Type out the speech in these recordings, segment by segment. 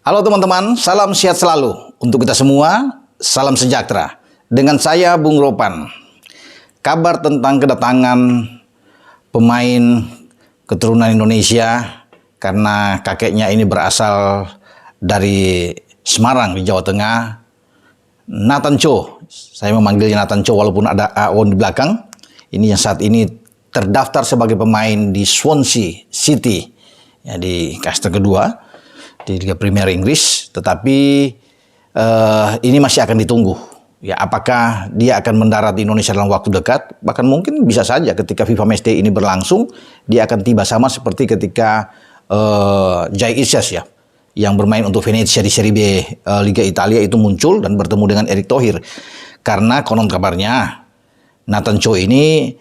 Halo teman-teman, salam sehat selalu untuk kita semua, salam sejahtera. Dengan saya Bung Ropan. Kabar tentang kedatangan pemain keturunan Indonesia karena kakeknya ini berasal dari Semarang di Jawa Tengah, Nathan Cho. Saya memanggilnya Nathan Cho walaupun ada AO di belakang. Ini yang saat ini terdaftar sebagai pemain di Swansea City, ya, di kasta kedua di Liga Premier Inggris, tetapi ini masih akan ditunggu. Ya, apakah dia akan mendarat di Indonesia dalam waktu dekat? Bahkan mungkin bisa saja ketika FIFA Matchday ini berlangsung, dia akan tiba sama seperti ketika Jai Isyas, ya, yang bermain untuk Venezia di Serie B Liga Italia itu muncul dan bertemu dengan Erick Thohir. Karena konon kabarnya Nathan Cho ini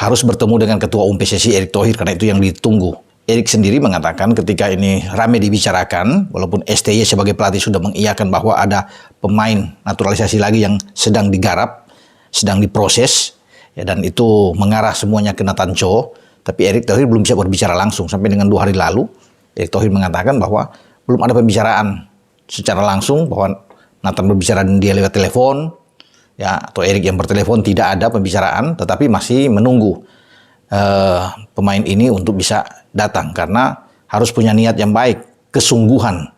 harus bertemu dengan Ketua Umum PSSI Erick Thohir, karena itu yang ditunggu. Erick sendiri mengatakan ketika ini ramai dibicarakan, walaupun STY sebagai pelatih sudah mengiyakan bahwa ada pemain naturalisasi lagi yang sedang digarap, sedang diproses, ya, dan itu mengarah semuanya ke Nathan Cho, tapi Erick Thohir belum bisa berbicara langsung. Sampai dengan 2 hari lalu, Erick Thohir mengatakan bahwa belum ada pembicaraan secara langsung, bahwa Nathan berbicara dengan dia lewat telepon, ya, atau Erick yang bertelepon, tidak ada pembicaraan, tetapi masih menunggu pemain ini untuk bisa datang karena harus punya niat yang baik, kesungguhan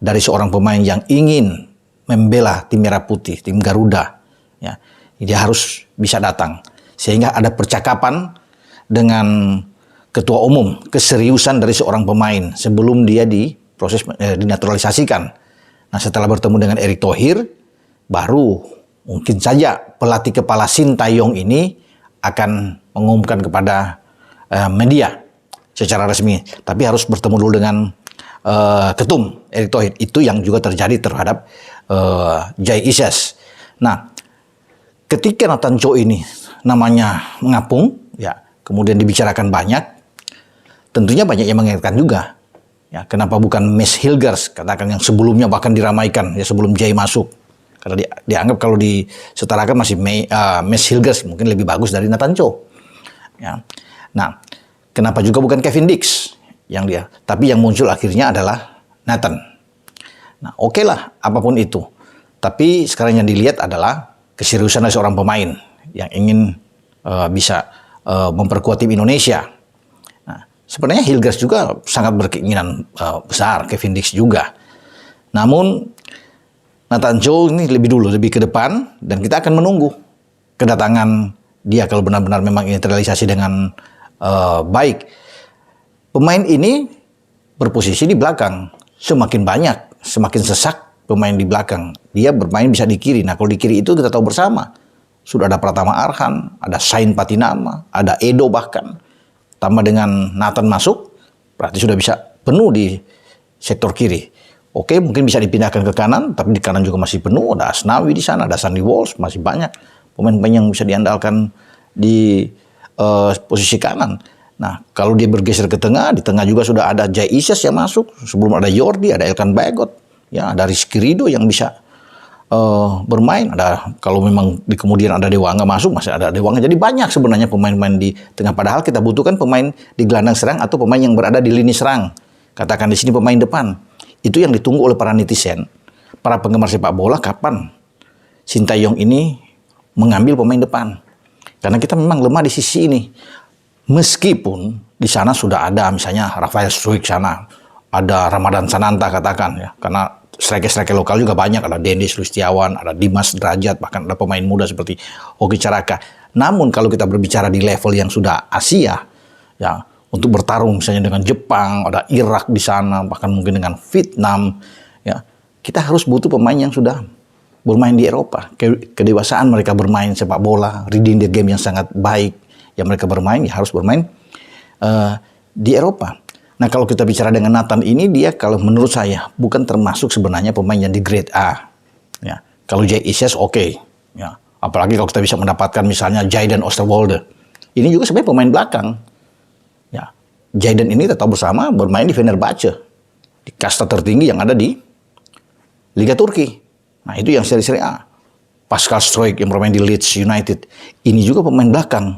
dari seorang pemain yang ingin membela tim Merah Putih, tim Garuda, ya. Dia harus bisa datang sehingga ada percakapan dengan ketua umum, keseriusan dari seorang pemain sebelum dia diproses dinaturalisasikan. Nah, setelah bertemu dengan Erick Thohir, baru mungkin saja pelatih kepala Sintayong ini akan mengumumkan kepada media secara resmi, tapi harus bertemu dulu dengan ketum Erick Thohir. Itu yang juga terjadi terhadap Jai Isyas. Nah, ketika Nathan Cho ini namanya mengapung, ya, kemudian dibicarakan banyak, tentunya banyak yang mengingatkan juga, ya, kenapa bukan Mads Hilgers, katakan yang sebelumnya bahkan diramaikan, ya, sebelum Jai masuk. Karena dianggap kalau disetarakan masih Mads Hilgers mungkin lebih bagus dari Nathan Cho. Ya. Nah, kenapa juga bukan Kevin Dix yang dia, tapi yang muncul akhirnya adalah Nathan. Nah, oke lah, apapun itu. Tapi sekarang yang dilihat adalah keseriusan dari seorang pemain yang ingin bisa memperkuat tim Indonesia. Nah, sebenarnya Hilgers juga sangat berkeinginan besar, Kevin Dix juga. Namun Nathan Cho ini lebih ke depan, dan kita akan menunggu kedatangan dia kalau benar-benar memang ini terrealisasi dengan baik. Pemain ini berposisi di belakang, semakin banyak, semakin sesak pemain di belakang. Dia bermain bisa di kiri. Nah, kalau di kiri itu kita tahu bersama, sudah ada Pratama Arhan, ada Sain Patinama, ada Edo bahkan. Tambah dengan Nathan masuk, berarti sudah bisa penuh di sektor kiri. Oke, mungkin bisa dipindahkan ke kanan, tapi di kanan juga masih penuh. Ada Asnawi di sana, ada Sandy Walsh, masih banyak pemain-pemain yang bisa diandalkan di posisi kanan. Nah, kalau dia bergeser ke tengah, di tengah juga sudah ada Jai Isyas yang masuk. Sebelum ada Jordi, ada Elkan Bagot, ya, ada Rizky Ridho yang bisa bermain. Ada, kalau memang di kemudian ada Dewanga masuk, masih ada Dewanga. Jadi banyak sebenarnya pemain-pemain di tengah. Padahal kita butuhkan pemain di gelandang serang atau pemain yang berada di lini serang. Katakan di sini pemain depan. Itu yang ditunggu oleh para netizen, para penggemar sepak bola, kapan Sintayong ini mengambil pemain depan. Karena kita memang lemah di sisi ini. Meskipun di sana sudah ada misalnya Rafael Struijk sana, ada Ramadan Sananta katakan, ya. Karena striker-striker lokal juga banyak, ada Dennis Lustiawan, ada Dimas Derajat, bahkan ada pemain muda seperti Hoki Caraka. Namun kalau kita berbicara di level yang sudah Asia, ya, untuk bertarung misalnya dengan Jepang, ada Irak di sana, bahkan mungkin dengan Vietnam, ya, kita harus butuh pemain yang sudah bermain di Eropa. Kedewasaan mereka bermain sepak bola, reading the game yang sangat baik, yang mereka bermain, ya harus bermain di Eropa. Nah, kalau kita bicara dengan Nathan ini, dia kalau menurut saya bukan termasuk sebenarnya pemain yang di grade A. Ya, kalau Jai Isyas oke, ya, apalagi kalau kita bisa mendapatkan misalnya Jayden Oosterwolde. Ini juga sebenarnya pemain belakang. Jayden ini tetap bersama bermain di Fenerbahce, di kasta tertinggi yang ada di Liga Turki. Nah, itu yang seri A. Pascal Struijk yang bermain di Leeds United. Ini juga pemain belakang.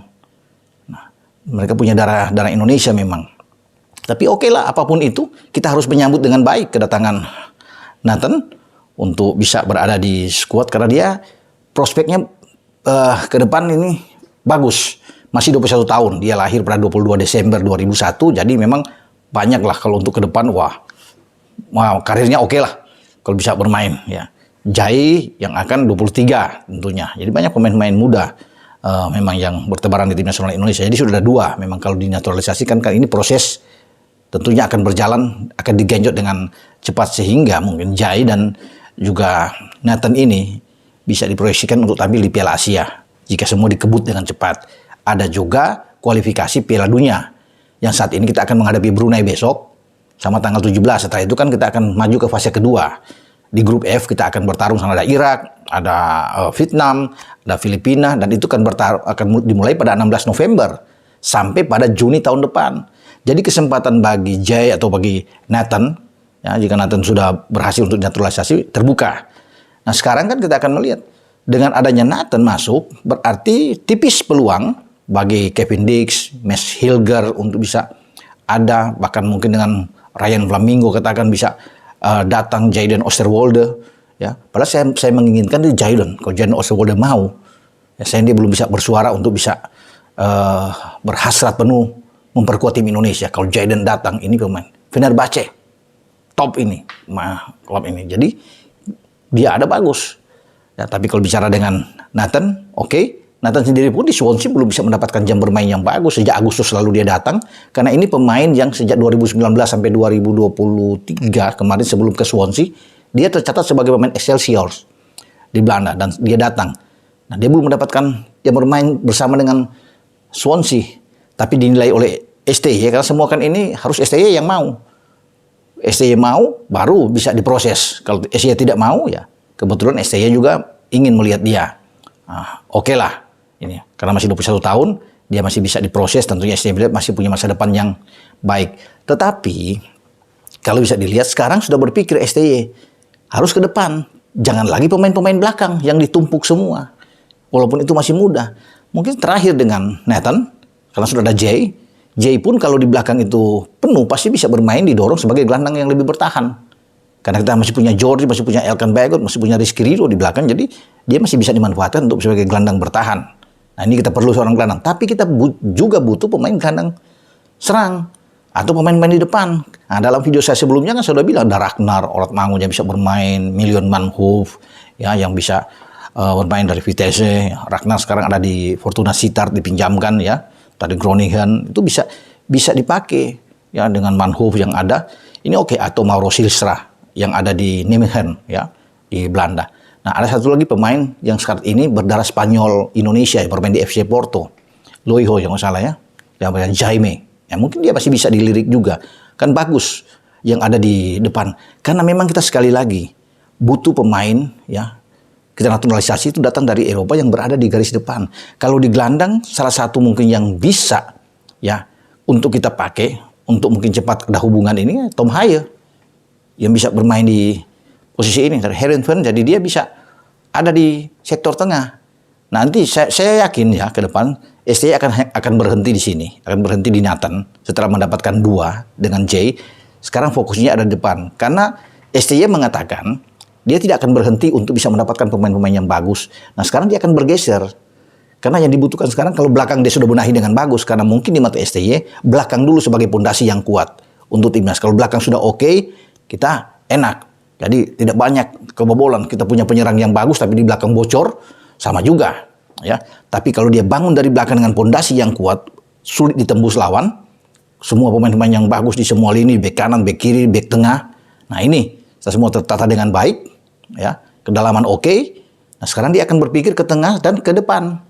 Nah, mereka punya darah Indonesia memang. Tapi oke lah, apapun itu, kita harus menyambut dengan baik kedatangan Nathan untuk bisa berada di skuad karena dia prospeknya ke depan ini bagus. Masih 21 tahun, dia lahir pada 22 Desember 2001, jadi memang banyak lah kalau untuk ke depan, wah karirnya oke lah kalau bisa bermain ya. Jai yang akan 23 tentunya, jadi banyak pemain-pemain muda memang yang bertebaran di tim nasional Indonesia. Jadi sudah ada 2, memang kalau dinaturalisasikan kan ini proses tentunya akan berjalan, akan digenjot dengan cepat sehingga mungkin Jai dan juga Nathan ini bisa diproyeksikan untuk tampil di Piala Asia jika semua dikebut dengan cepat. Ada juga kualifikasi Piala Dunia yang saat ini kita akan menghadapi Brunei besok sama tanggal 17. Setelah itu kan kita akan maju ke fase kedua. Di grup F kita akan bertarung sama ada Irak, ada Vietnam, ada Filipina, dan itu akan dimulai pada 16 November sampai pada Juni tahun depan. Jadi kesempatan bagi Jai atau bagi Nathan, ya, jika Nathan sudah berhasil untuk naturalisasi, terbuka. Nah sekarang kan kita akan melihat dengan adanya Nathan masuk, berarti tipis peluang bagi Kevin Dix, Max Hilger untuk bisa ada, bahkan mungkin dengan Ryan Flamingo katakan bisa datang Jayden Osterwolde, ya. Padahal saya menginginkan itu Jayden. Kalau Jayden Osterwolde mau, ya saya dia belum bisa bersuara untuk bisa berhasrat penuh memperkuat tim Indonesia. Kalau Jayden datang, ini pemain Fenerbahce top ini, klub ini. Jadi dia ada bagus. Ya, tapi kalau bicara dengan Nathan, oke. Nathan sendiri pun di Swansea belum bisa mendapatkan jam bermain yang bagus. Sejak Agustus lalu dia datang. Karena ini pemain yang sejak 2019 sampai 2023 kemarin sebelum ke Swansea, dia tercatat sebagai pemain Excelsior di Belanda. Dan dia datang. Nah, dia belum mendapatkan jam bermain bersama dengan Swansea. Tapi dinilai oleh STY, karena semua kan ini harus STY yang mau. STY mau, baru bisa diproses. Kalau STY tidak mau, ya kebetulan STY juga ingin melihat dia. Oke lah. Ini karena masih 21 tahun, dia masih bisa diproses, tentunya STY masih punya masa depan yang baik. Tetapi kalau bisa dilihat sekarang sudah berpikir STY harus ke depan, jangan lagi pemain-pemain belakang yang ditumpuk semua. Walaupun itu masih muda. Mungkin terakhir dengan Nathan, karena sudah ada Jay pun kalau di belakang itu penuh pasti bisa bermain, didorong sebagai gelandang yang lebih bertahan. Karena kita masih punya Jordi, masih punya Elkan Bagot, masih punya Rizky Ridho di belakang, jadi dia masih bisa dimanfaatkan untuk sebagai gelandang bertahan. Nah ini kita perlu seorang gelandang, tapi kita juga butuh pemain gelandang serang atau pemain-pemain di depan. Nah dalam video saya sebelumnya kan saya sudah bilang ada Ragnar Oratmangu yang bisa bermain, Milion Manhoef ya yang bisa bermain dari Vitesse. Ragnar sekarang ada di Fortuna Sittard dipinjamkan ya, dari Groningen itu bisa dipakai ya dengan Manhoef yang ada. Ini oke, atau Mauro Silstra yang ada di Nijmegen ya di Belanda. Nah, ada satu lagi pemain yang saat ini berdarah Spanyol Indonesia yang bermain di FC Porto. Loiho yang nggak salah ya. Yang Jaime. Ya, mungkin dia masih bisa dilirik juga. Kan bagus yang ada di depan. Karena memang kita sekali lagi butuh pemain ya. Kita naturalisasi itu datang dari Eropa yang berada di garis depan. Kalau di gelandang salah satu mungkin yang bisa ya untuk kita pakai untuk mungkin cepat ada hubungan ini Tom Haye yang bisa bermain di posisi ini dari Heerenveen, jadi dia bisa ada di sektor tengah. Nanti saya yakin ya ke depan STY akan berhenti di sini, akan berhenti di Nathan setelah mendapatkan 2 dengan Jay. Sekarang fokusnya ada di depan karena STY mengatakan dia tidak akan berhenti untuk bisa mendapatkan pemain-pemain yang bagus. Nah sekarang dia akan bergeser karena yang dibutuhkan sekarang kalau belakang dia sudah benahi dengan bagus, karena mungkin di mata STY belakang dulu sebagai pondasi yang kuat untuk timnas. Kalau belakang sudah oke, kita enak. Jadi tidak banyak kebobolan. Kita punya penyerang yang bagus tapi di belakang bocor, sama juga ya. Tapi kalau dia bangun dari belakang dengan pondasi yang kuat, sulit ditembus lawan. Semua pemain-pemain yang bagus di semua lini, bek kanan, bek kiri, bek tengah. Nah ini semua tertata dengan baik ya. Kedalaman oke. Nah sekarang dia akan berpikir ke tengah dan ke depan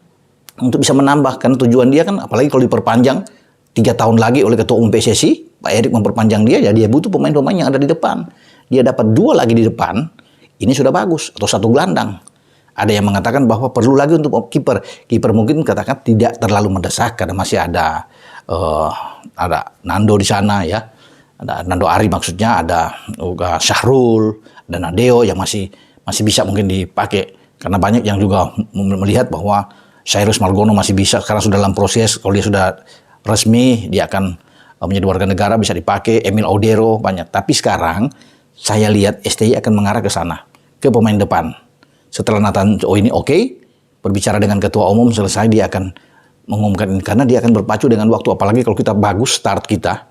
untuk bisa menambah, karena tujuan dia kan apalagi kalau diperpanjang 3 tahun lagi oleh Ketua Umum PSSI, Pak Erik memperpanjang dia, ya dia butuh pemain-pemain yang ada di depan. Dia dapat 2 lagi di depan, ini sudah bagus, atau 1 gelandang. Ada yang mengatakan bahwa perlu lagi untuk kiper. Kiper mungkin katakan tidak terlalu mendesak karena masih ada Nando di sana ya. Ada Nando Ari maksudnya, ada Syahrul, ada Nadeo yang masih bisa mungkin dipakai. Karena banyak yang juga melihat bahwa Cyrus Margono masih bisa, karena sudah dalam proses, kalau dia sudah resmi dia akan menjadi warga negara bisa dipakai. Emil Audero banyak. Tapi sekarang saya lihat STY akan mengarah ke sana, ke pemain depan. Setelah Nathan ini oke, berbicara dengan ketua umum selesai, dia akan mengumumkan ini. Karena dia akan berpacu dengan waktu, apalagi kalau kita bagus start kita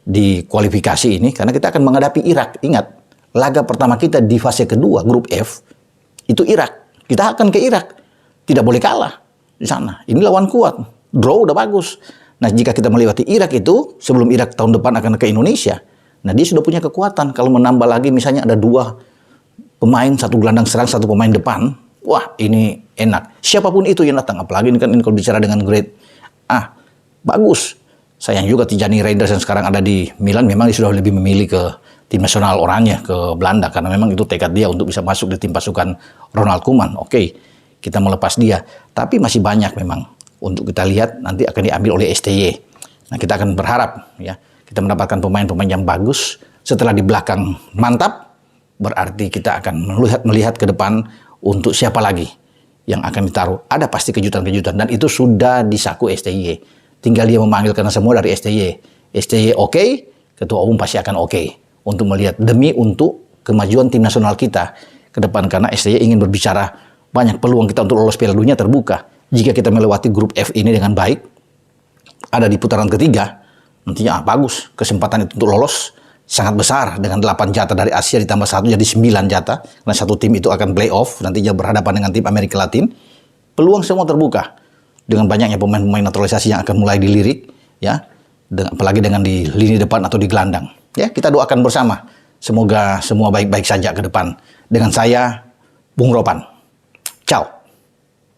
di kualifikasi ini, karena kita akan menghadapi Irak. Ingat, laga pertama kita di fase kedua, grup F, itu Irak. Kita akan ke Irak. Tidak boleh kalah di sana. Ini lawan kuat. Draw udah bagus. Nah, jika kita melewati Irak itu, sebelum Irak tahun depan akan ke Indonesia, nah dia sudah punya kekuatan. Kalau menambah lagi misalnya ada 2 pemain, 1 gelandang serang, 1 pemain depan, wah ini enak. Siapapun itu yang datang, apalagi ini kan kalau bicara dengan grade A, bagus. Sayang juga Tijani Reinders yang sekarang ada di Milan, memang dia sudah lebih memilih ke tim nasional orangnya, ke Belanda, karena memang itu tekad dia untuk bisa masuk di tim pasukan Ronald Koeman. Oke, kita melepas dia. Tapi masih banyak memang untuk kita lihat nanti akan diambil oleh STY. Nah, kita akan berharap ya kita mendapatkan pemain-pemain yang bagus. Setelah di belakang mantap, berarti kita akan melihat ke depan untuk siapa lagi yang akan ditaruh. Ada pasti kejutan-kejutan dan itu sudah disaku STY. Tinggal dia memanggil karena semua dari STY. STY oke, ketua umum pasti akan oke untuk melihat demi untuk kemajuan tim nasional kita ke depan, karena STY ingin berbicara banyak peluang kita untuk lolos Piala Dunia terbuka. Jika kita melewati grup F ini dengan baik, ada di putaran ketiga, nantinya bagus. Kesempatan itu untuk lolos sangat besar dengan 8 jatah dari Asia ditambah 1 jadi 9 jatah. Karena satu tim itu akan playoff, nantinya berhadapan dengan tim Amerika Latin. Peluang semua terbuka. Dengan banyaknya pemain-pemain naturalisasi yang akan mulai dilirik, ya, apalagi dengan di lini depan atau di gelandang. Ya, kita doakan bersama. Semoga semua baik-baik saja ke depan. Dengan saya, Bung Ropan. Ciao.